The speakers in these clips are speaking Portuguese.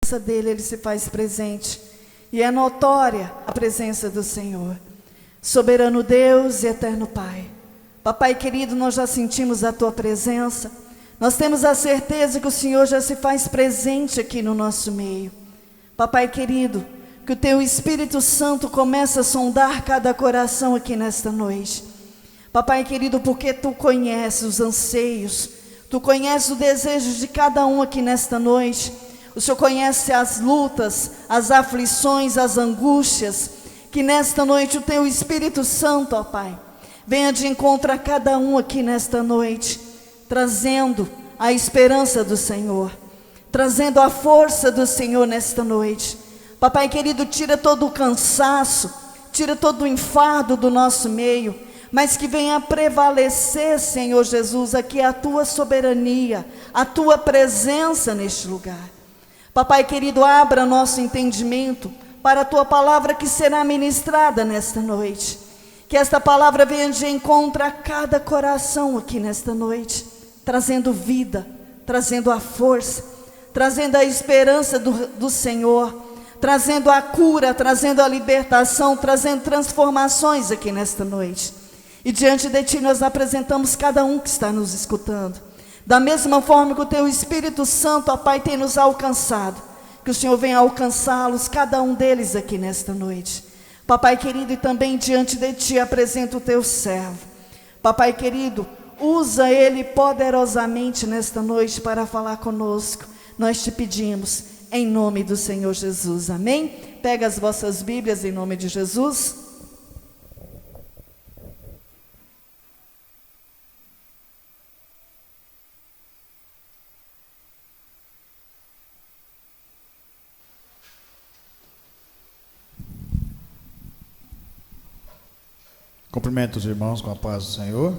presença dele, ele se faz presente. E é notória a presença do Senhor. Soberano Deus e eterno Pai. Papai querido, nós já sentimos a tua presença. Nós temos a certeza que o Senhor já se faz presente aqui no nosso meio. Papai querido, que o teu Espírito Santo comece a sondar cada coração aqui nesta noite. Papai querido, porque tu conheces os anseios, tu conheces o desejo de cada um aqui nesta noite. O Senhor conhece as lutas, as aflições, as angústias. Que nesta noite o teu Espírito Santo, ó Pai, venha de encontro a cada um aqui nesta noite, trazendo a esperança do Senhor, trazendo a força do Senhor nesta noite. Papai querido, tira todo o cansaço, tira todo o enfardo do nosso meio, mas que venha prevalecer, Senhor Jesus, aqui a tua soberania, a tua presença neste lugar. Papai querido, abra nosso entendimento para a tua palavra que será ministrada nesta noite. Que esta palavra venha de encontro a cada coração aqui nesta noite, trazendo vida, trazendo a força, trazendo a esperança do Senhor, trazendo a cura, trazendo a libertação, trazendo transformações aqui nesta noite. E diante de ti nós apresentamos cada um que está nos escutando. Da mesma forma que o teu Espírito Santo, ó Pai, tem nos alcançado, que o Senhor venha alcançá-los, cada um deles aqui nesta noite. Papai querido, e também diante de ti apresento o teu servo. Papai querido, usa ele poderosamente nesta noite para falar conosco. Nós te pedimos, em nome do Senhor Jesus, amém? Pega as vossas Bíblias em nome de Jesus. Cumprimento os irmãos com a paz do Senhor.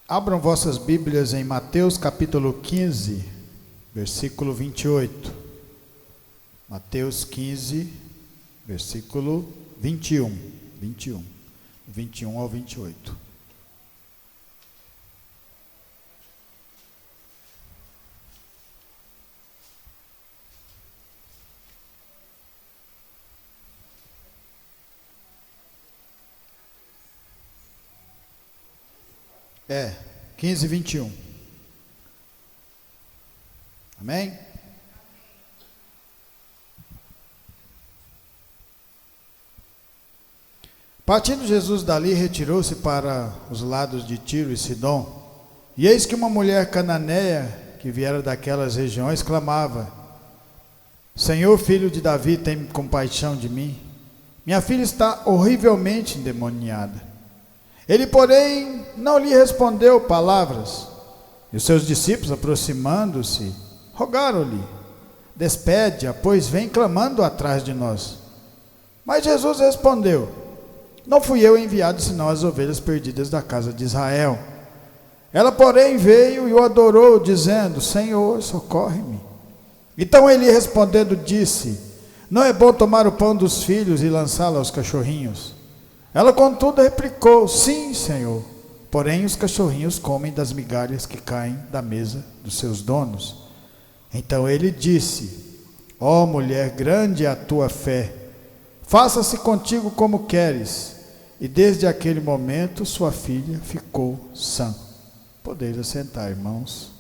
Abram vossas Bíblias em Mateus capítulo 15, versículo 28. Mateus 15, versículo 21. 21 ao 28. É, 15, 21. Amém? Partindo Jesus dali, retirou-se para os lados de Tiro e Sidom. E eis que uma mulher cananeia, que viera daquelas regiões, clamava: Senhor, filho de Davi, tem compaixão de mim. Minha filha está horrivelmente endemoniada. Ele, porém, não lhe respondeu palavras. E os seus discípulos, aproximando-se, rogaram-lhe: Despede-a, pois vem clamando atrás de nós. Mas Jesus respondeu: Não fui eu enviado, senão as ovelhas perdidas da casa de Israel. Ela, porém, veio e o adorou, dizendo: Senhor, socorre-me. Então ele, respondendo, disse: Não é bom tomar o pão dos filhos e lançá-lo aos cachorrinhos. Ela, contudo, replicou: Sim, Senhor, porém os cachorrinhos comem das migalhas que caem da mesa dos seus donos. Então ele disse: Ó mulher, grande é a tua fé, faça-se contigo como queres. E desde aquele momento sua filha ficou sã. Podeis assentar, irmãos.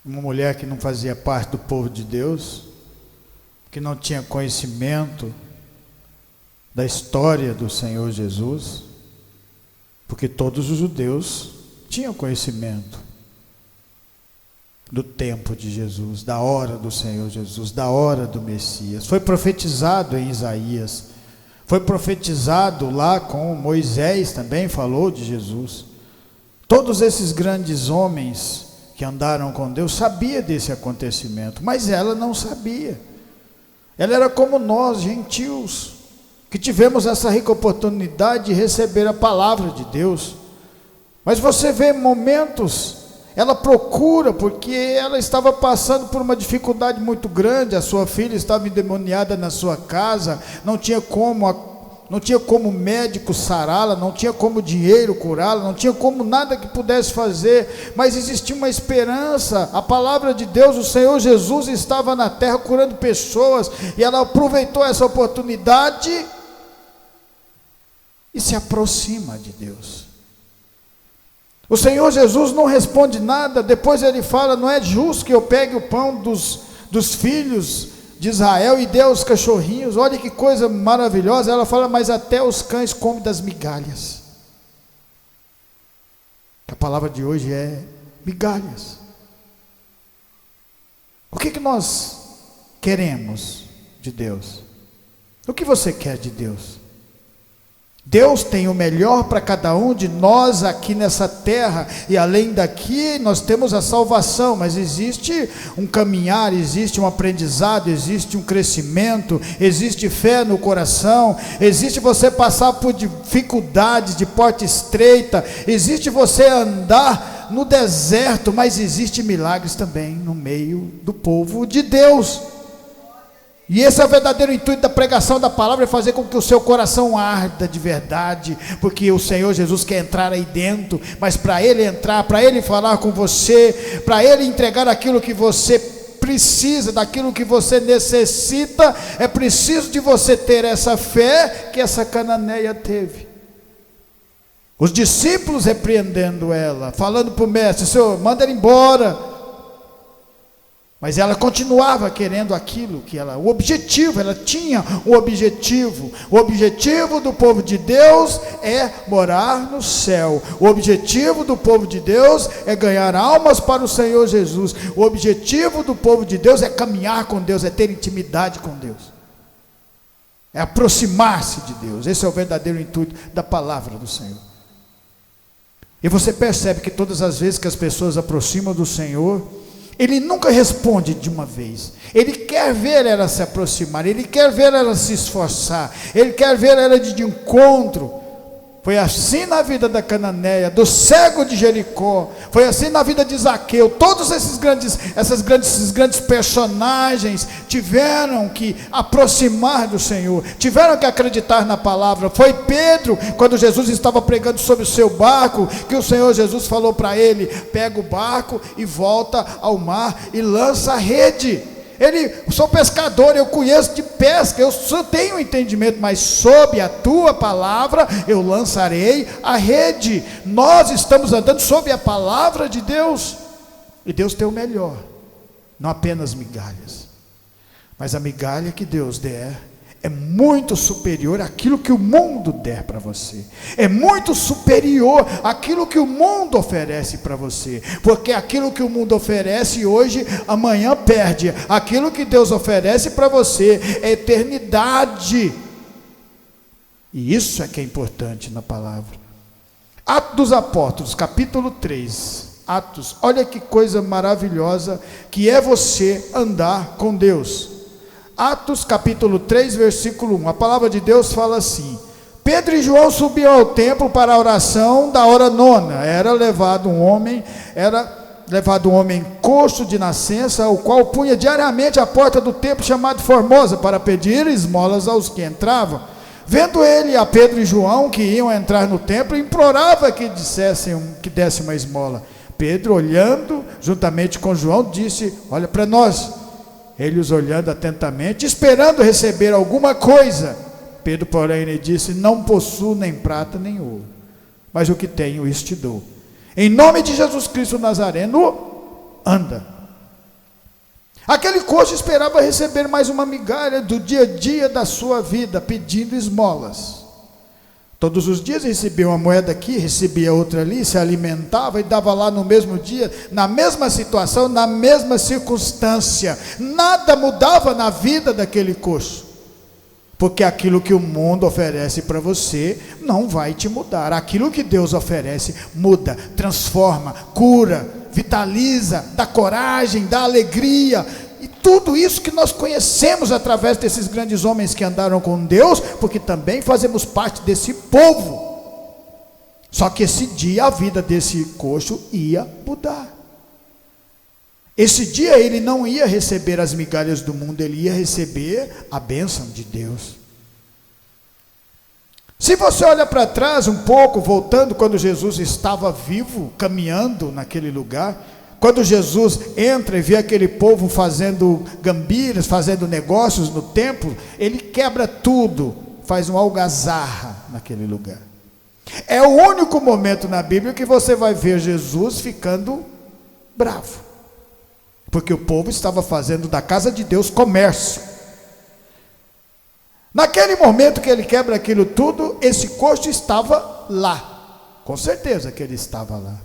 Uma mulher que não fazia parte do povo de Deus, que não tinha conhecimento da história do Senhor Jesus, porque todos os judeus tinham conhecimento do tempo de Jesus, da hora do Senhor Jesus, da hora do Messias. Foi profetizado em Isaías, foi profetizado lá com Moisés, também falou de Jesus. Todos esses grandes homens que andaram com Deus sabia desse acontecimento, mas ela não sabia. Ela era como nós, gentios, que tivemos essa rica oportunidade de receber a palavra de Deus. Mas você vê momentos, ela procura, porque ela estava passando por uma dificuldade muito grande. A sua filha estava endemoniada na sua casa, não tinha como não tinha como médico sará-la, não tinha como dinheiro curá-la, não tinha como nada que pudesse fazer, mas existia uma esperança. A palavra de Deus, o Senhor Jesus estava na terra curando pessoas, e ela aproveitou essa oportunidade e se aproxima de Deus. O Senhor Jesus não responde nada. Depois ele fala: não é justo que eu pegue o pão dos filhos de Israel e dê aos cachorrinhos. Olha que coisa maravilhosa. Ela fala: mas até os cães comem das migalhas. A palavra de hoje é migalhas. O que nós queremos de Deus? O que você quer de Deus? Deus tem o melhor para cada um de nós aqui nessa terra, e além daqui nós temos a salvação, mas existe um caminhar, existe um aprendizado, existe um crescimento, existe fé no coração, existe você passar por dificuldades de porta estreita, existe você andar no deserto, mas existe milagres também no meio do povo de Deus. E esse é o verdadeiro intuito da pregação da palavra, é fazer com que o seu coração arda de verdade, porque o Senhor Jesus quer entrar aí dentro, mas para Ele entrar, para Ele falar com você, para Ele entregar aquilo que você precisa, daquilo que você necessita, é preciso de você ter essa fé que essa cananeia teve. Os discípulos repreendendo ela, falando para o mestre: Senhor, manda ela embora. Mas ela continuava querendo aquilo que ela, o objetivo, ela tinha um objetivo. O objetivo do povo de Deus é morar no céu. O objetivo do povo de Deus é ganhar almas para o Senhor Jesus. O objetivo do povo de Deus é caminhar com Deus, é ter intimidade com Deus, é aproximar-se de Deus. Esse é o verdadeiro intuito da palavra do Senhor. E você percebe que todas as vezes que as pessoas aproximam do Senhor, Ele nunca responde de uma vez. Ele quer ver ela se aproximar, Ele quer ver ela se esforçar, Ele quer ver ela de encontro. Foi assim na vida da cananeia, do cego de Jericó, foi assim na vida de Zaqueu. Todos esses grandes personagens tiveram que aproximar do Senhor, tiveram que acreditar na palavra. Foi Pedro, quando Jesus estava pregando sobre o seu barco, que o Senhor Jesus falou para ele: pega o barco e volta ao mar e lança a rede. Eu sou pescador, eu conheço de pesca, eu só tenho entendimento, mas sob a tua palavra eu lançarei a rede. Nós estamos andando sob a palavra de Deus, e Deus tem o melhor, não apenas migalhas, mas a migalha que Deus der é muito superior àquilo que o mundo der para você, é muito superior àquilo que o mundo oferece para você, porque aquilo que o mundo oferece hoje, amanhã perde. Aquilo que Deus oferece para você é eternidade, e isso é que é importante na palavra. Atos dos Apóstolos, capítulo 3, Atos, olha que coisa maravilhosa que é você andar com Deus. Atos capítulo 3, versículo 1, a palavra de Deus fala assim: Pedro e João subiam ao templo para a oração da hora nona. Era levado um homem coxo de nascença, o qual punha diariamente à porta do templo chamado Formosa, para pedir esmolas aos que entravam. Vendo ele a Pedro e João que iam entrar no templo, implorava que desse uma esmola. Pedro, olhando juntamente com João, disse: olha para nós. Eles olhando atentamente, esperando receber alguma coisa. Pedro, porém, lhe disse: não possuo nem prata nem ouro, mas o que tenho, isso te dou. Em nome de Jesus Cristo Nazareno, anda. Aquele coxo esperava receber mais uma migalha do dia a dia da sua vida, pedindo esmolas. Todos os dias recebia uma moeda aqui, recebia outra ali, se alimentava e dava lá no mesmo dia, na mesma situação, na mesma circunstância. Nada mudava na vida daquele coxo, porque aquilo que o mundo oferece para você não vai te mudar. Aquilo que Deus oferece muda, transforma, cura, vitaliza, dá coragem, dá alegria. E tudo isso que nós conhecemos através desses grandes homens que andaram com Deus, porque também fazemos parte desse povo. Só que esse dia a vida desse coxo ia mudar. Esse dia ele não ia receber as migalhas do mundo, ele ia receber a bênção de Deus. Se você olha para trás um pouco, voltando quando Jesus estava vivo, caminhando naquele lugar, quando Jesus entra e vê aquele povo fazendo gambiras, fazendo negócios no templo, ele quebra tudo, faz uma algazarra naquele lugar. É o único momento na Bíblia que você vai ver Jesus ficando bravo, porque o povo estava fazendo da casa de Deus comércio. Naquele momento que ele quebra aquilo tudo, esse coxo estava lá, com certeza que ele estava lá,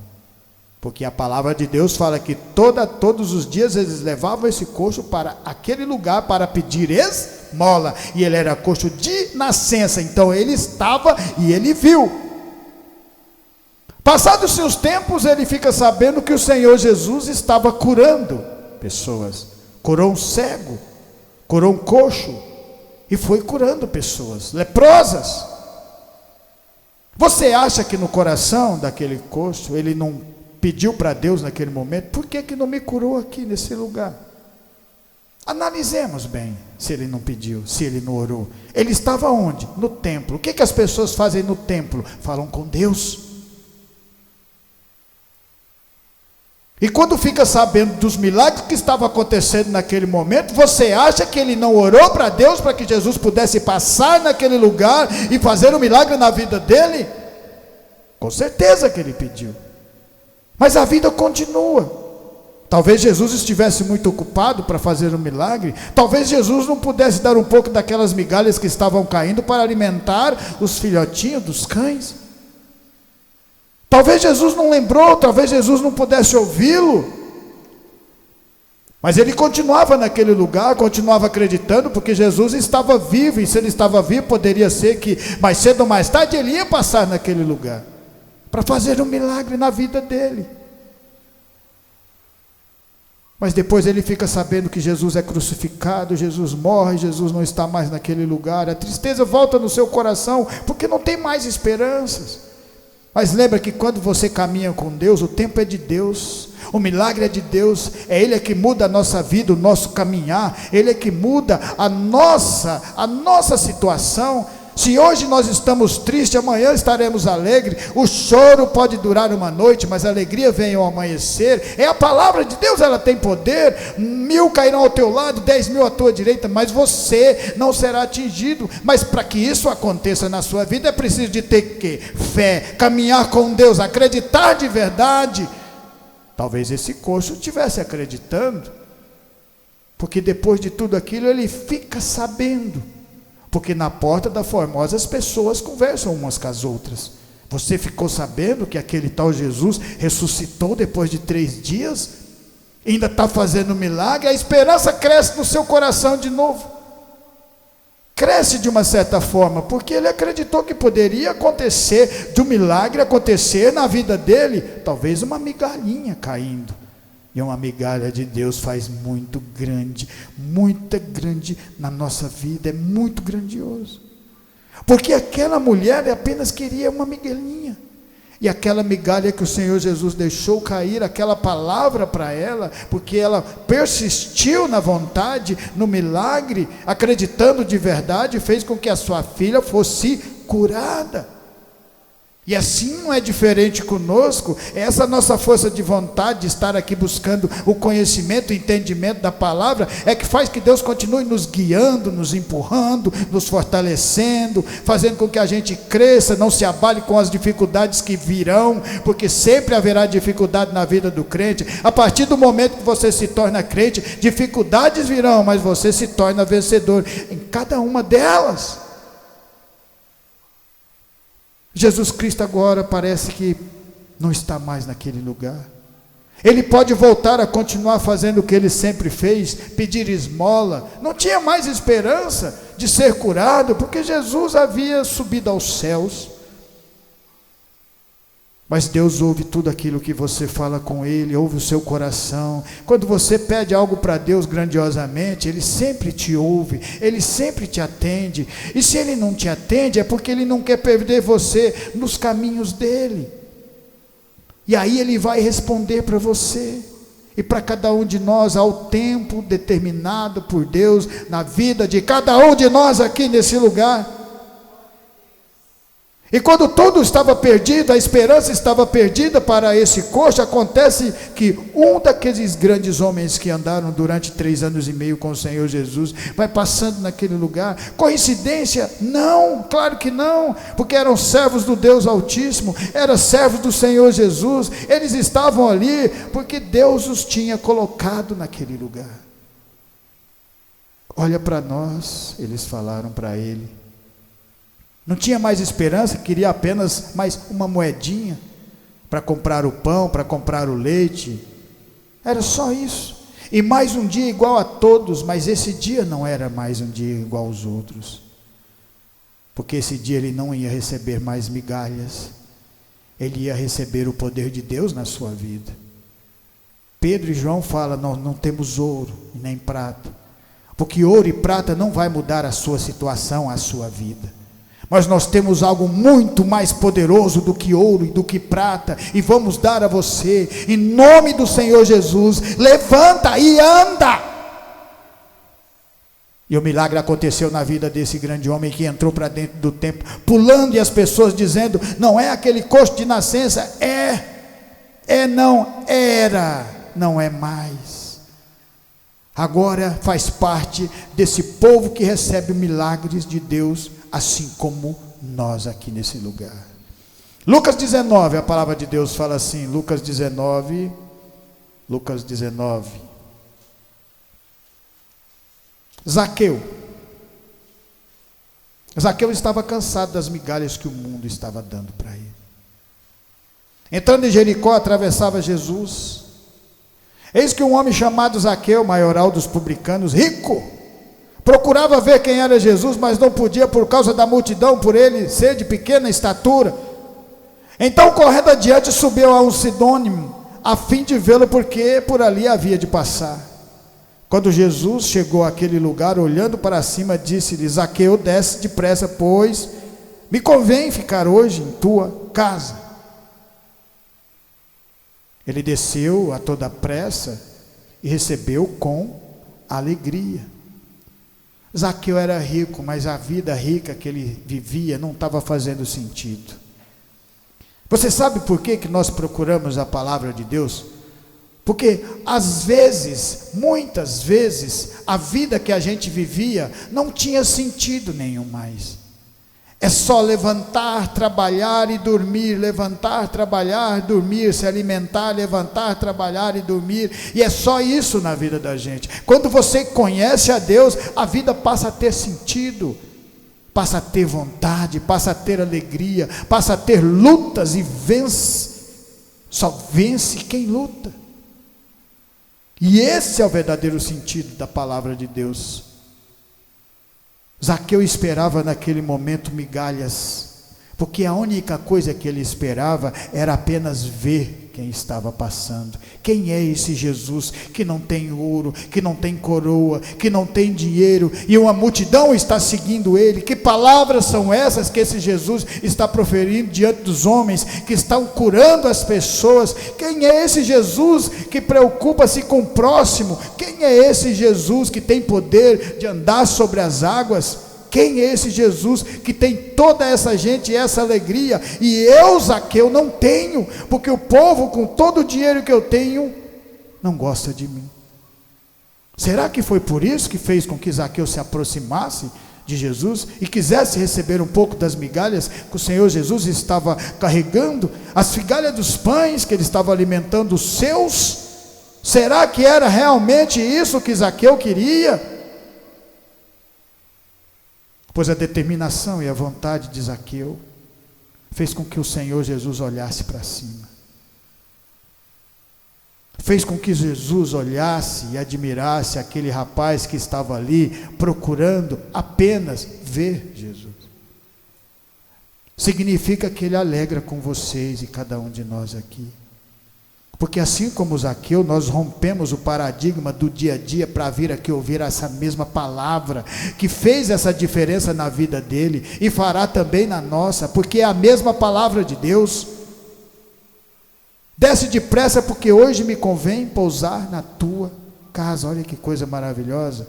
porque a palavra de Deus fala que todos os dias eles levavam esse coxo para aquele lugar para pedir esmola, e ele era coxo de nascença, então ele estava e ele viu. Passados os tempos, ele fica sabendo que o Senhor Jesus estava curando pessoas, curou um cego, curou um coxo, e foi curando pessoas leprosas. Você acha que no coração daquele coxo, ele não pediu para Deus naquele momento, por que não me curou aqui nesse lugar? Analisemos bem, se ele não pediu, se ele não orou. Ele estava onde? No templo. O que as pessoas fazem no templo? Falam com Deus. E quando fica sabendo dos milagres que estavam acontecendo naquele momento, você acha que ele não orou para Deus, para que Jesus pudesse passar naquele lugar e fazer um milagre na vida dele? Com certeza que ele pediu. Mas a vida continua. Talvez Jesus estivesse muito ocupado para fazer um milagre. Talvez Jesus não pudesse dar um pouco daquelas migalhas que estavam caindo para alimentar os filhotinhos dos cães. Talvez Jesus não lembrou, talvez Jesus não pudesse ouvi-lo, mas ele continuava naquele lugar, continuava acreditando, porque Jesus estava vivo, e se ele estava vivo, poderia ser que mais cedo ou mais tarde ele ia passar naquele lugar, para fazer um milagre na vida dele. Mas depois ele fica sabendo que Jesus é crucificado, Jesus morre, Jesus não está mais naquele lugar, a tristeza volta no seu coração, porque não tem mais esperanças. Mas lembra que quando você caminha com Deus, o tempo é de Deus, o milagre é de Deus, é Ele que muda a nossa vida, o nosso caminhar, Ele é que muda a nossa situação. Se hoje nós estamos tristes, amanhã estaremos alegres. O choro pode durar uma noite, mas a alegria vem ao amanhecer. É a palavra de Deus, ela tem poder. 1000 cairão ao teu lado, 10.000 à tua direita, mas você não será atingido. Mas para que isso aconteça na sua vida, é preciso de ter que fé, caminhar com Deus, acreditar de verdade. Talvez esse coxo estivesse acreditando, porque depois de tudo aquilo ele fica sabendo. Porque na porta da Formosa as pessoas conversam umas com as outras. Você ficou sabendo que aquele tal Jesus ressuscitou depois de 3 dias? Ainda está fazendo milagre? A esperança cresce no seu coração de novo. Cresce de uma certa forma, porque ele acreditou que poderia acontecer, de um milagre acontecer na vida dele, talvez uma migalhinha caindo. E uma migalha de Deus faz muito grande na nossa vida, é muito grandioso. Porque aquela mulher apenas queria uma migalhinha. E aquela migalha que o Senhor Jesus deixou cair, aquela palavra para ela, porque ela persistiu na vontade, no milagre, acreditando de verdade, fez com que a sua filha fosse curada. E assim não é diferente conosco. Essa nossa força de vontade de estar aqui buscando o conhecimento, o entendimento da palavra, é que faz que Deus continue nos guiando, nos empurrando, nos fortalecendo, fazendo com que a gente cresça, não se abale com as dificuldades que virão, porque sempre haverá dificuldade na vida do crente. A partir do momento que você se torna crente, dificuldades virão, mas você se torna vencedor em cada uma delas. Jesus Cristo agora parece que não está mais naquele lugar. Ele pode voltar a continuar fazendo o que ele sempre fez, pedir esmola. Não tinha mais esperança de ser curado, porque Jesus havia subido aos céus. Mas Deus ouve tudo aquilo que você fala com Ele, ouve o seu coração. Quando você pede algo para Deus grandiosamente, Ele sempre te ouve, Ele sempre te atende. E se Ele não te atende, é porque Ele não quer perder você nos caminhos dEle. E aí Ele vai responder para você. E para cada um de nós, ao tempo determinado por Deus, na vida de cada um de nós aqui nesse lugar. E quando tudo estava perdido, a esperança estava perdida para esse coxo, acontece que um daqueles grandes homens que andaram durante 3 anos e meio com o Senhor Jesus, vai passando naquele lugar. Coincidência? Não, claro que não, porque eram servos do Deus Altíssimo, eram servos do Senhor Jesus, eles estavam ali, porque Deus os tinha colocado naquele lugar. Olha para nós, eles falaram para ele. Não tinha mais esperança, queria apenas mais uma moedinha para comprar o pão, para comprar o leite. Era só isso. E mais um dia igual a todos, mas esse dia não era mais um dia igual aos outros. Porque esse dia ele não ia receber mais migalhas. Ele ia receber o poder de Deus na sua vida. Pedro e João falam, nós não temos ouro e nem prata. Porque ouro e prata não vai mudar a sua situação, a sua vida. Mas nós temos algo muito mais poderoso do que ouro e do que prata, e vamos dar a você, em nome do Senhor Jesus. Levanta e anda. E o milagre aconteceu na vida desse grande homem que entrou para dentro do templo, pulando, e as pessoas dizendo, não é aquele coxo de nascença, não era, não é mais. Agora faz parte desse povo que recebe milagres de Deus, assim como nós aqui nesse lugar. Lucas 19, a palavra de Deus fala assim, Lucas 19, Zaqueu estava cansado das migalhas que o mundo estava dando para ele. Entrando em Jericó, atravessava Jesus. Eis que um homem chamado Zaqueu, maioral dos publicanos, rico, procurava ver quem era Jesus, mas não podia por causa da multidão, por ele ser de pequena estatura. Então, correndo adiante, subiu a um sidônimo, a fim de vê-lo, porque por ali havia de passar. Quando Jesus chegou àquele lugar, olhando para cima, disse-lhe, Zaqueu, desce depressa, pois me convém ficar hoje em tua casa. Ele desceu a toda pressa e recebeu com alegria. Zaqueu era rico, mas a vida rica que ele vivia não estava fazendo sentido. Você sabe por que nós procuramos a palavra de Deus? Porque às vezes, muitas vezes, a vida que a gente vivia não tinha sentido nenhum mais. É só levantar, trabalhar e dormir, levantar, trabalhar, dormir, se alimentar, levantar, trabalhar e dormir, e é só isso na vida da gente. Quando você conhece a Deus, a vida passa a ter sentido, passa a ter vontade, passa a ter alegria, passa a ter lutas e vence, só vence quem luta. E esse é o verdadeiro sentido da palavra de Deus. Zaqueu esperava naquele momento migalhas, porque a única coisa que ele esperava era apenas ver quem estava passando. Quem é esse Jesus que não tem ouro, que não tem coroa, que não tem dinheiro, e uma multidão está seguindo ele? Que palavras são essas que esse Jesus está proferindo diante dos homens, que estão curando as pessoas? Quem é esse Jesus que preocupa-se com o próximo? Quem é esse Jesus que tem poder de andar sobre as águas? Quem é esse Jesus que tem toda essa gente e essa alegria? E eu, Zaqueu, não tenho, porque o povo, com todo o dinheiro que eu tenho, não gosta de mim. Será que foi por isso que fez com que Zaqueu se aproximasse de Jesus e quisesse receber um pouco das migalhas que o Senhor Jesus estava carregando? As migalhas dos pães que ele estava alimentando os seus? Será que era realmente isso que Zaqueu queria? Pois a determinação e a vontade de Zaqueu fez com que o Senhor Jesus olhasse para cima. Fez com que Jesus olhasse e admirasse aquele rapaz que estava ali procurando apenas ver Jesus. Significa que ele alegra com vocês e cada um de nós aqui. Porque assim como Zaqueu, nós rompemos o paradigma do dia a dia para vir aqui ouvir essa mesma palavra, que fez essa diferença na vida dele, e fará também na nossa, porque é a mesma palavra de Deus. Desce depressa, porque hoje me convém pousar na tua casa. Olha que coisa maravilhosa.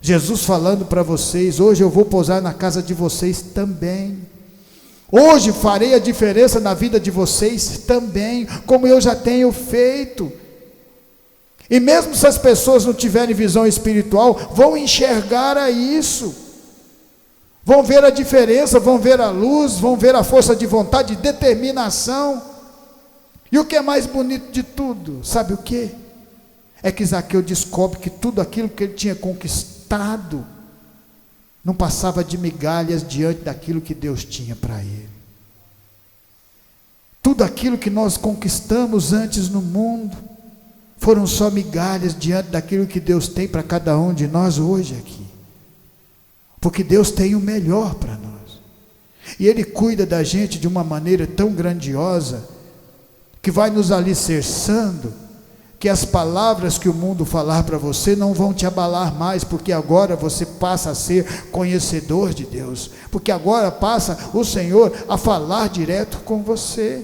Jesus falando para vocês, hoje eu vou pousar na casa de vocês também. Hoje farei a diferença na vida de vocês também, como eu já tenho feito. E mesmo se as pessoas não tiverem visão espiritual, vão enxergar a isso. Vão ver a diferença, vão ver a luz, vão ver a força de vontade, de determinação. E o que é mais bonito de tudo, sabe o que? É que Zaqueu descobre que tudo aquilo que ele tinha conquistado não passava de migalhas diante daquilo que Deus tinha para ele. Tudo aquilo que nós conquistamos antes no mundo foram só migalhas diante daquilo que Deus tem para cada um de nós hoje aqui. Porque Deus tem o melhor para nós. E Ele cuida da gente de uma maneira tão grandiosa, que vai nos alicerçando, que as palavras que o mundo falar para você não vão te abalar mais, porque agora você passa a ser conhecedor de Deus, porque agora passa o Senhor a falar direto com você.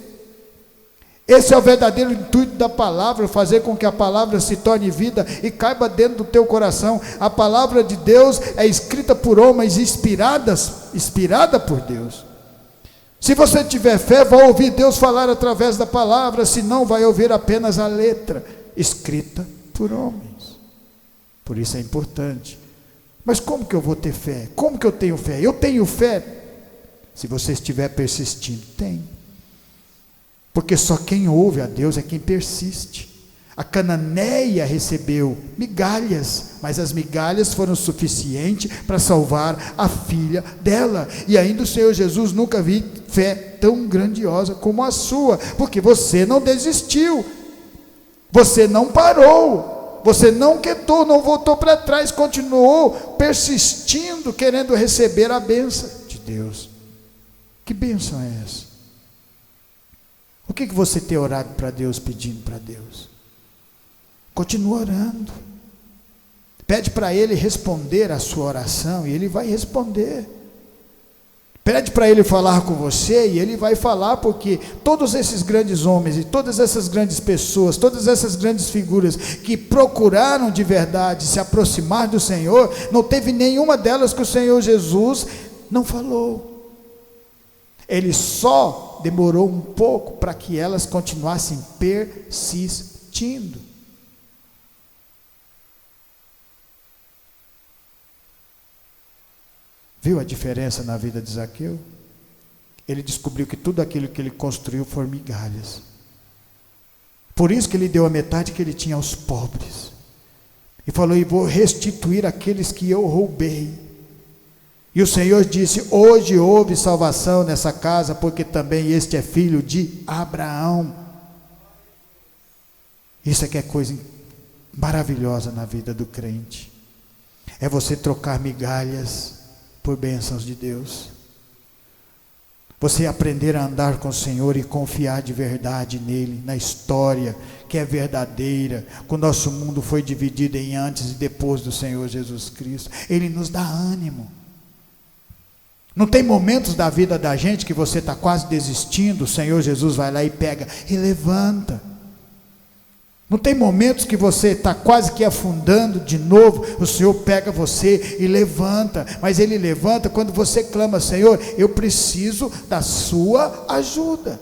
Esse é o verdadeiro intuito da palavra, fazer com que a palavra se torne vida e caiba dentro do teu coração. A palavra de Deus é escrita por homens inspirada por Deus. Se você tiver fé, vai ouvir Deus falar através da palavra, senão vai ouvir apenas a letra escrita por homens. Por isso é importante. Mas como que eu vou ter fé? Como que eu tenho fé? Eu tenho fé. Se você estiver persistindo, tem. Porque só quem ouve a Deus é quem persiste. A cananeia recebeu migalhas, mas as migalhas foram suficientes para salvar a filha dela. E ainda o Senhor Jesus nunca viu fé tão grandiosa como a sua, porque você não desistiu, você não parou, você não quietou, não voltou para trás, continuou persistindo, querendo receber a bênção de Deus. Que bênção é essa? O que você tem orado para Deus, pedindo para Deus? Continua orando. Pede para Ele responder a sua oração, e Ele vai responder. Pede para Ele falar com você, e Ele vai falar, porque todos esses grandes homens, e todas essas grandes pessoas, todas essas grandes figuras, que procuraram de verdade se aproximar do Senhor, não teve nenhuma delas que o Senhor Jesus não falou. Ele só demorou um pouco para que elas continuassem persistindo. Viu a diferença na vida de Zaqueu? Ele descobriu que tudo aquilo que ele construiu foram migalhas. Por isso que ele deu a metade que ele tinha aos pobres. E falou: e vou restituir aqueles que eu roubei. E o Senhor disse: hoje houve salvação nessa casa, porque também este é filho de Abraão. Isso é que é coisa maravilhosa na vida do crente. É você trocar migalhas por bênçãos de Deus. Você aprender a andar com o Senhor e confiar de verdade nele, na história que é verdadeira. O nosso mundo foi dividido em antes e depois do Senhor Jesus Cristo. Ele nos dá ânimo. Não tem momentos da vida da gente que você está quase desistindo, o Senhor Jesus vai lá e pega e levanta. Não tem momentos que você está quase que afundando de novo, o Senhor pega você e levanta, mas Ele levanta quando você clama: Senhor, eu preciso da sua ajuda,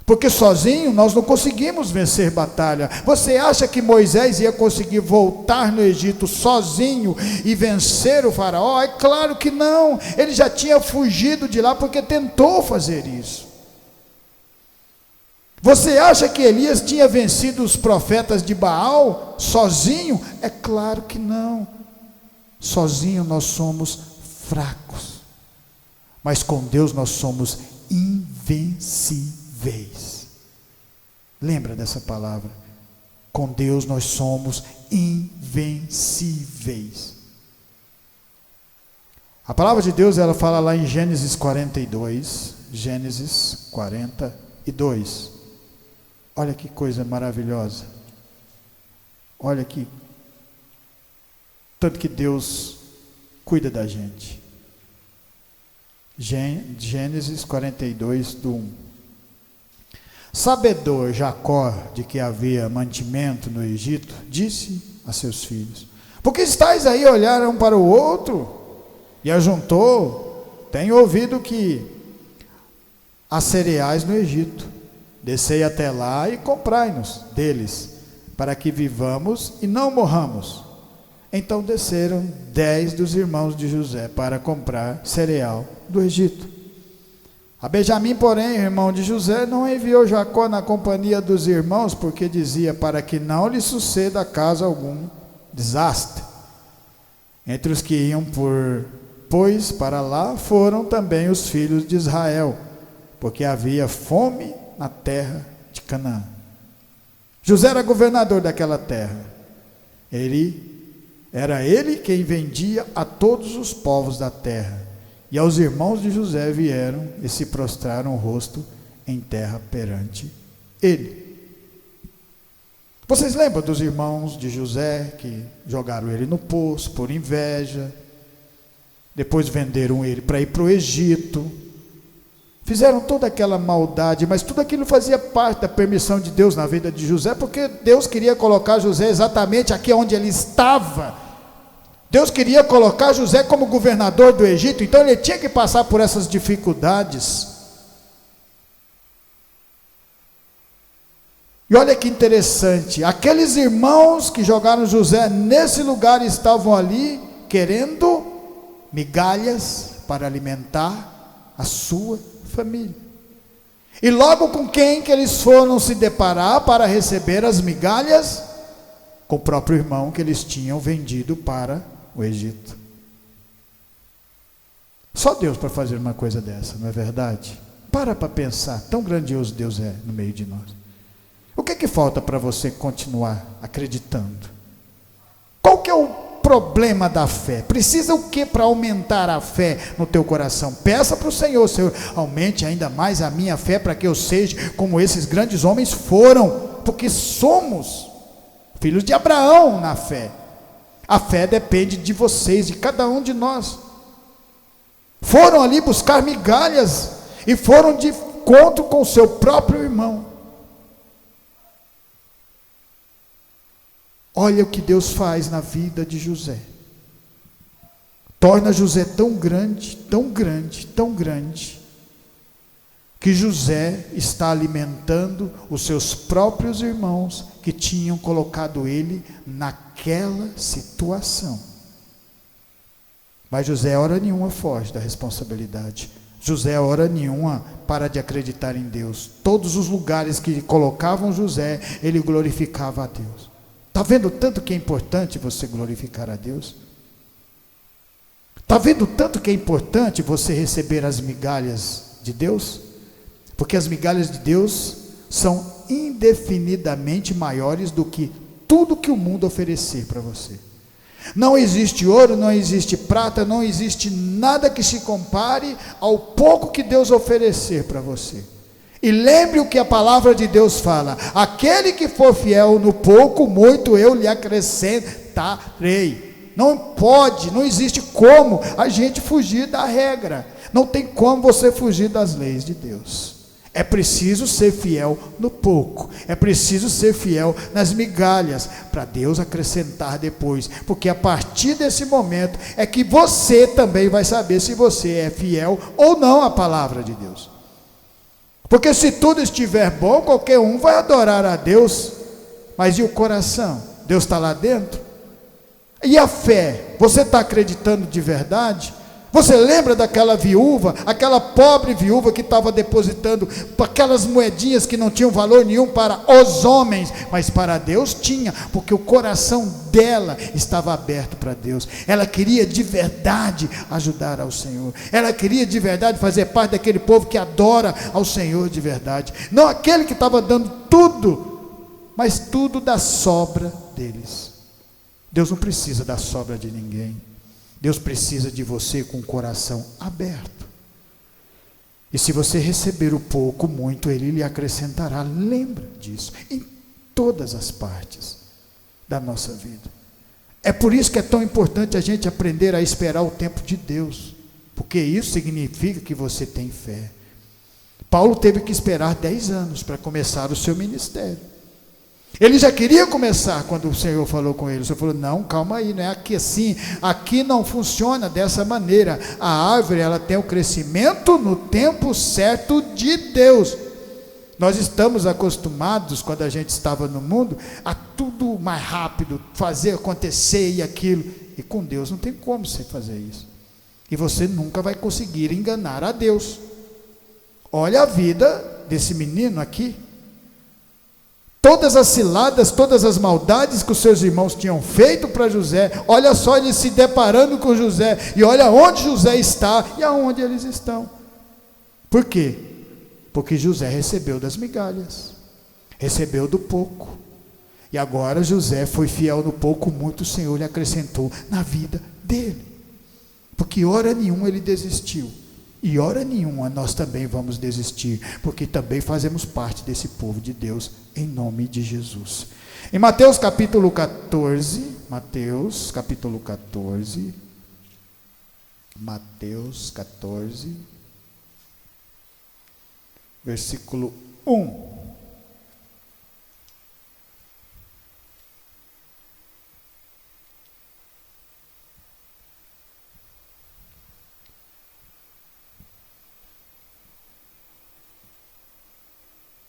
porque sozinho nós não conseguimos vencer batalha. Você acha que Moisés ia conseguir voltar no Egito sozinho e vencer o faraó? É claro que não, ele já tinha fugido de lá porque tentou fazer isso. Você acha que Elias tinha vencido os profetas de Baal sozinho? É claro que não. Sozinho nós somos fracos, mas com Deus nós somos invencíveis. Lembra dessa palavra? Com Deus nós somos invencíveis. A palavra de Deus, ela fala lá em Gênesis 42. Gênesis 42. Olha que coisa maravilhosa. Olha que tanto que Deus cuida da gente. Gênesis 42, do 1. Sabedor Jacó de que havia mantimento no Egito, disse a seus filhos: por que estáis aí a olhar um para o outro? E ajuntou: tenho ouvido que há cereais no Egito. Descei até lá e comprai-nos deles, para que vivamos e não morramos. Então desceram 10 dos irmãos de José para comprar cereal do Egito. A Benjamim, porém, irmão de José, não enviou Jacó na companhia dos irmãos, porque dizia, para que não lhe suceda acaso algum desastre. Entre os que iam pois para lá foram também os filhos de Israel, porque havia fome na terra de Canaã. José era governador daquela terra. Era ele quem vendia a todos os povos da terra. E aos irmãos de José vieram e se prostraram o rosto em terra perante ele. Vocês lembram dos irmãos de José que jogaram ele no poço por inveja? Depois venderam ele para ir para o Egito. Fizeram toda aquela maldade, mas tudo aquilo fazia parte da permissão de Deus na vida de José, porque Deus queria colocar José exatamente aqui onde ele estava. Deus queria colocar José como governador do Egito, então ele tinha que passar por essas dificuldades. E olha que interessante, aqueles irmãos que jogaram José nesse lugar estavam ali querendo migalhas para alimentar a sua família. E logo com quem que eles foram se deparar para receber as migalhas? Com o próprio irmão que eles tinham vendido para o Egito. Só Deus para fazer uma coisa dessa, não é verdade? Para pensar, tão grandioso Deus é no meio de nós. O que é que falta para você continuar acreditando? Qual que é o problema da fé? Precisa o que para aumentar a fé no teu coração? Peça para o Senhor, Senhor, aumente ainda mais a minha fé para que eu seja como esses grandes homens foram, porque somos filhos de Abraão na fé. A fé depende de vocês, de cada um de nós. Foram ali buscar migalhas e foram de encontro com o seu próprio irmão. Olha o que Deus faz na vida de José. Torna José tão grande, tão grande, tão grande, que José está alimentando os seus próprios irmãos que tinham colocado ele naquela situação. Mas José, hora nenhuma, foge da responsabilidade. José, hora nenhuma, para de acreditar em Deus. Todos os lugares que colocavam José, ele glorificava a Deus. Está vendo tanto que é importante você glorificar a Deus? Está vendo tanto que é importante você receber as migalhas de Deus? Porque as migalhas de Deus são indefinidamente maiores do que tudo que o mundo oferecer para você. Não existe ouro, não existe prata, não existe nada que se compare ao pouco que Deus oferecer para você. E lembre o que a palavra de Deus fala: aquele que for fiel no pouco, muito eu lhe acrescentarei. Não pode, não existe como a gente fugir da regra. Não tem como você fugir das leis de Deus. É preciso ser fiel no pouco, é preciso ser fiel nas migalhas, para Deus acrescentar depois, porque a partir desse momento é que você também vai saber se você é fiel ou não à palavra de Deus. Porque se tudo estiver bom, qualquer um vai adorar a Deus, mas e o coração? Deus está lá dentro? E a fé? Você está acreditando de verdade? Você lembra daquela viúva, aquela pobre viúva que estava depositando aquelas moedinhas que não tinham valor nenhum para os homens, mas para Deus tinha, porque o coração dela estava aberto para Deus. Ela queria de verdade ajudar ao Senhor, ela queria de verdade fazer parte daquele povo que adora ao Senhor de verdade, não aquele que estava dando tudo, mas tudo da sobra deles. Deus não precisa da sobra de ninguém. Deus precisa de você com o coração aberto. E se você receber o pouco, muito, Ele lhe acrescentará. Lembra disso, em todas as partes da nossa vida. É por isso que é tão importante a gente aprender a esperar o tempo de Deus, porque isso significa que você tem fé. Paulo teve que esperar 10 anos para começar o seu ministério. Ele já queria começar quando o Senhor falou com ele. O Senhor falou: não, calma aí, não é aqui assim. Aqui não funciona dessa maneira. A árvore, ela tem o crescimento no tempo certo de Deus. Nós estamos acostumados, quando a gente estava no mundo, a tudo mais rápido, fazer acontecer e aquilo. E com Deus não tem como você fazer isso. E você nunca vai conseguir enganar a Deus. Olha a vida desse menino aqui. Todas as ciladas, todas as maldades que os seus irmãos tinham feito para José, olha só ele se deparando com José, e olha onde José está e aonde eles estão. Por quê? Porque José recebeu das migalhas, recebeu do pouco, e agora José foi fiel no pouco, muito o Senhor lhe acrescentou na vida dele, porque hora nenhuma ele desistiu. E hora nenhuma nós também vamos desistir, porque também fazemos parte desse povo de Deus, em nome de Jesus. Em Mateus capítulo 14, Mateus capítulo 14, versículo 1.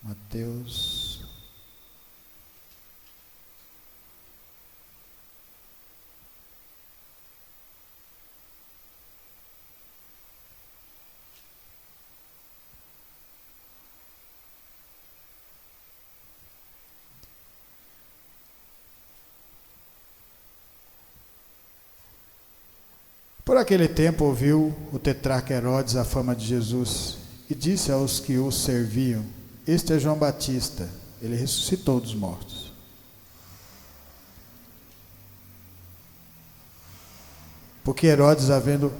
Mateus. Por aquele tempo ouviu o tetrarca Herodes a fama de Jesus e disse aos que o serviam: este é João Batista, ele ressuscitou dos mortos. Porque Herodes havendo...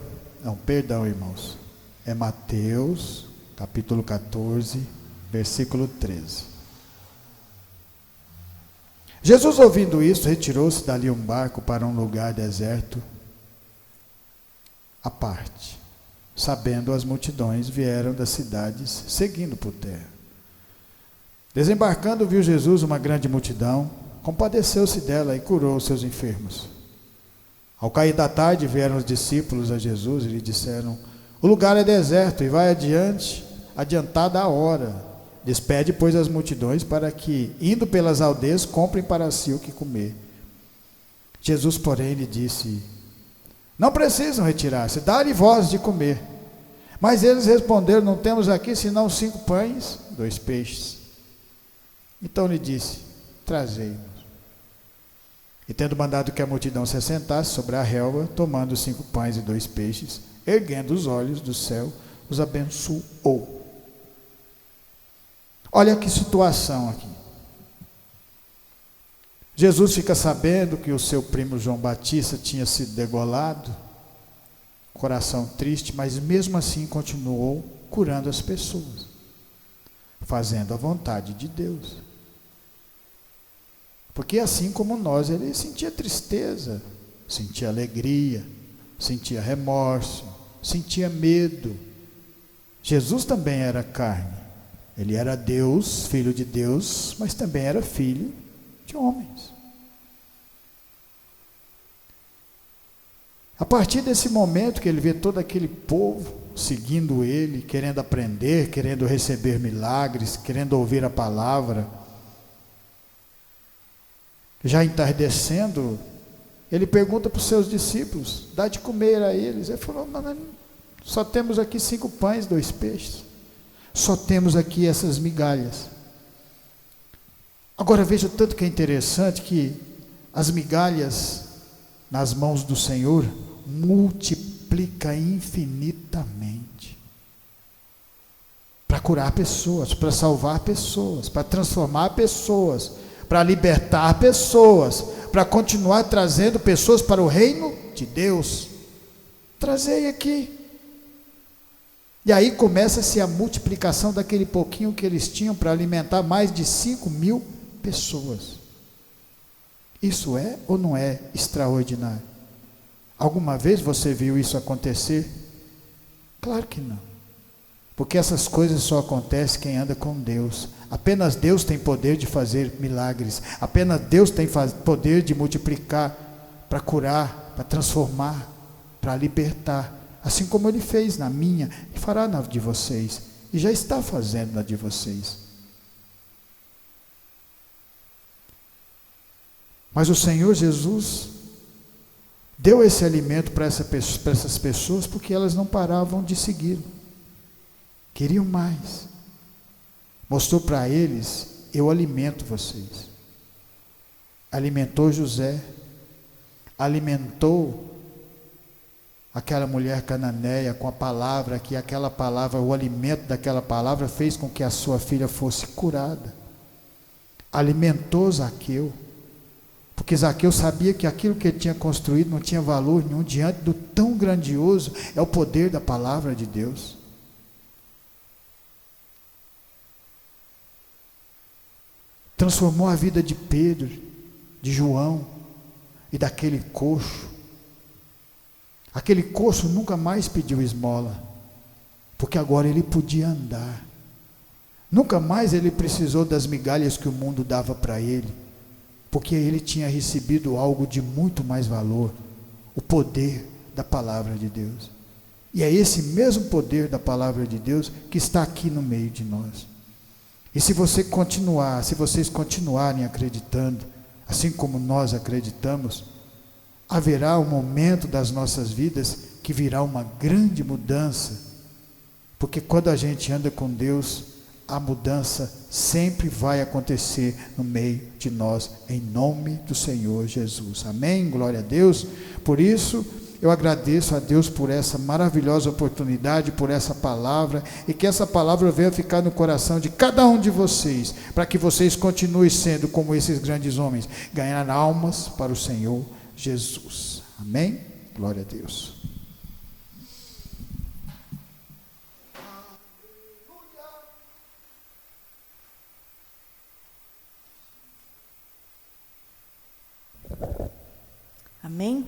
Não, perdão, irmãos. É Mateus, capítulo 14, versículo 13. Jesus, ouvindo isso, retirou-se dali um barco para um lugar deserto à parte. Sabendo as multidões, vieram das cidades, seguindo por terra. Desembarcando, viu Jesus uma grande multidão, compadeceu-se dela e curou os seus enfermos. Ao cair da tarde, vieram os discípulos a Jesus e lhe disseram: o lugar é deserto e vai adiantada a hora. Despede, pois, as multidões para que, indo pelas aldeias, comprem para si o que comer. Jesus, porém, lhe disse: não precisam retirar-se, dá-lhe vós de comer. Mas eles responderam: não temos aqui senão 5 pães, 2 peixes. Então lhe disse: trazei-nos. E tendo mandado que a multidão se assentasse sobre a relva, tomando 5 pães e 2 peixes, erguendo os olhos do céu, os abençoou. Olha que situação aqui. Jesus fica sabendo que o seu primo João Batista tinha sido degolado, coração triste, mas mesmo assim continuou curando as pessoas, fazendo a vontade de Deus. Porque assim como nós, ele sentia tristeza, sentia alegria, sentia remorso, sentia medo. Jesus também era carne. Ele era Deus, filho de Deus, mas também era filho de homens. A partir desse momento que ele vê todo aquele povo seguindo ele, querendo aprender, querendo receber milagres, querendo ouvir a palavra, já entardecendo, ele pergunta para os seus discípulos: dá de comer a eles. Ele falou: mas só temos aqui 5 pães, 2 peixes, só temos aqui essas migalhas. Agora veja o tanto que é interessante que as migalhas nas mãos do Senhor multiplica infinitamente, para curar pessoas, para salvar pessoas, para transformar pessoas, para libertar pessoas, para continuar trazendo pessoas para o reino de Deus. Trazei aqui. E aí começa-se a multiplicação daquele pouquinho que eles tinham para alimentar mais de 5.000 pessoas. Isso é ou não é extraordinário? Alguma vez você viu isso acontecer? Claro que não. Porque essas coisas só acontecem quem anda com Deus. Apenas Deus tem poder de fazer milagres. Apenas Deus tem poder de multiplicar, para curar, para transformar, para libertar. Assim como Ele fez na minha, e fará na de vocês. E já está fazendo na de vocês. Mas o Senhor Jesus deu esse alimento para essas pessoas porque elas não paravam de segui-lo. Queriam mais. Mostrou para eles: eu alimento vocês. Alimentou José, alimentou aquela mulher cananeia com a palavra, que aquela palavra, o alimento daquela palavra fez com que a sua filha fosse curada. Alimentou Zaqueu, porque Zaqueu sabia que aquilo que ele tinha construído não tinha valor nenhum diante do tão grandioso é o poder da palavra de Deus. Transformou a vida de Pedro, de João e daquele coxo. Aquele coxo nunca mais pediu esmola, porque agora ele podia andar. Nunca mais ele precisou das migalhas que o mundo dava para ele, porque ele tinha recebido algo de muito mais valor, o poder da palavra de Deus. E é esse mesmo poder da palavra de Deus que está aqui no meio de nós. E se vocês continuarem acreditando, assim como nós acreditamos, haverá um momento das nossas vidas que virá uma grande mudança, porque quando a gente anda com Deus, a mudança sempre vai acontecer no meio de nós, em nome do Senhor Jesus. Amém? Glória a Deus. Por isso, eu agradeço a Deus por essa maravilhosa oportunidade, por essa palavra, e que essa palavra venha ficar no coração de cada um de vocês, para que vocês continuem sendo como esses grandes homens, ganhar almas para o Senhor Jesus. Amém? Glória a Deus. Amém?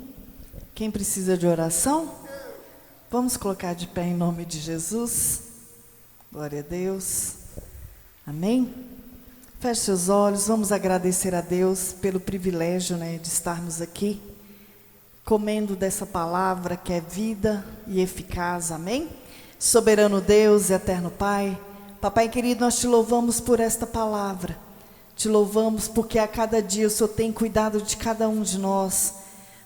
Quem precisa de oração? Vamos colocar de pé em nome de Jesus. Glória a Deus. Amém? Feche seus olhos, vamos agradecer a Deus pelo privilégio, de estarmos aqui, comendo dessa palavra que é vida e eficaz. Amém? Soberano Deus e eterno Pai, Papai querido, nós te louvamos por esta palavra. Te louvamos porque a cada dia o Senhor tem cuidado de cada um de nós.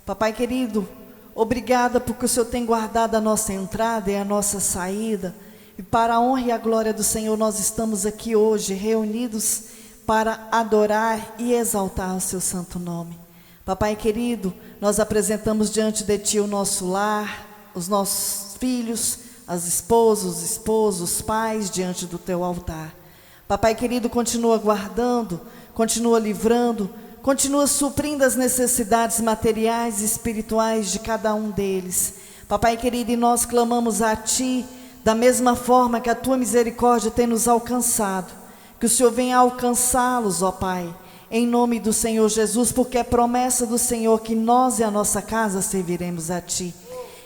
Papai querido, obrigada porque o Senhor tem guardado a nossa entrada e a nossa saída. E para a honra e a glória do Senhor, nós estamos aqui hoje reunidos para adorar e exaltar o seu santo nome. Papai querido, nós apresentamos diante de Ti o nosso lar, os nossos filhos, as esposas, os esposos, os pais diante do Teu altar. Papai querido, continua guardando, continua livrando, continua suprindo as necessidades materiais e espirituais de cada um deles. Papai querido, e nós clamamos a Ti, da mesma forma que a Tua misericórdia tem nos alcançado, que o Senhor venha alcançá-los, ó Pai, em nome do Senhor Jesus, porque é promessa do Senhor que nós e a nossa casa serviremos a Ti.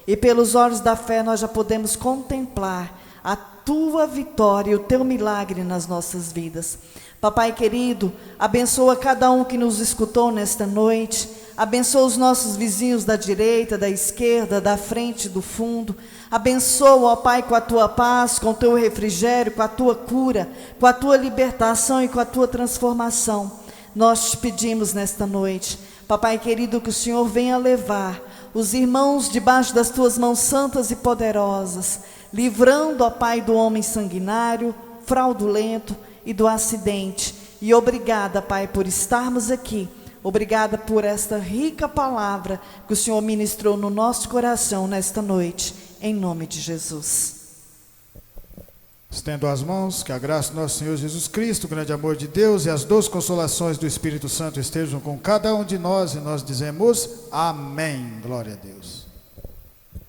E pelos olhos da fé nós já podemos contemplar a Tua vitória e o Teu milagre nas nossas vidas. Papai querido, abençoa cada um que nos escutou nesta noite, abençoa os nossos vizinhos da direita, da esquerda, da frente, do fundo, abençoa, ó Pai, com a Tua paz, com o Teu refrigério, com a Tua cura, com a Tua libertação e com a Tua transformação. Nós te pedimos nesta noite, Papai querido, que o Senhor venha levar os irmãos debaixo das Tuas mãos santas e poderosas, livrando, ó Pai, do homem sanguinário, fraudulento e do acidente. E obrigada, Pai, por estarmos aqui. Obrigada por esta rica palavra que o Senhor ministrou no nosso coração nesta noite, em nome de Jesus. Estendo as mãos, que a graça do nosso Senhor Jesus Cristo, o grande amor de Deus e as doces consolações do Espírito Santo estejam com cada um de nós, e nós dizemos amém. Glória a Deus.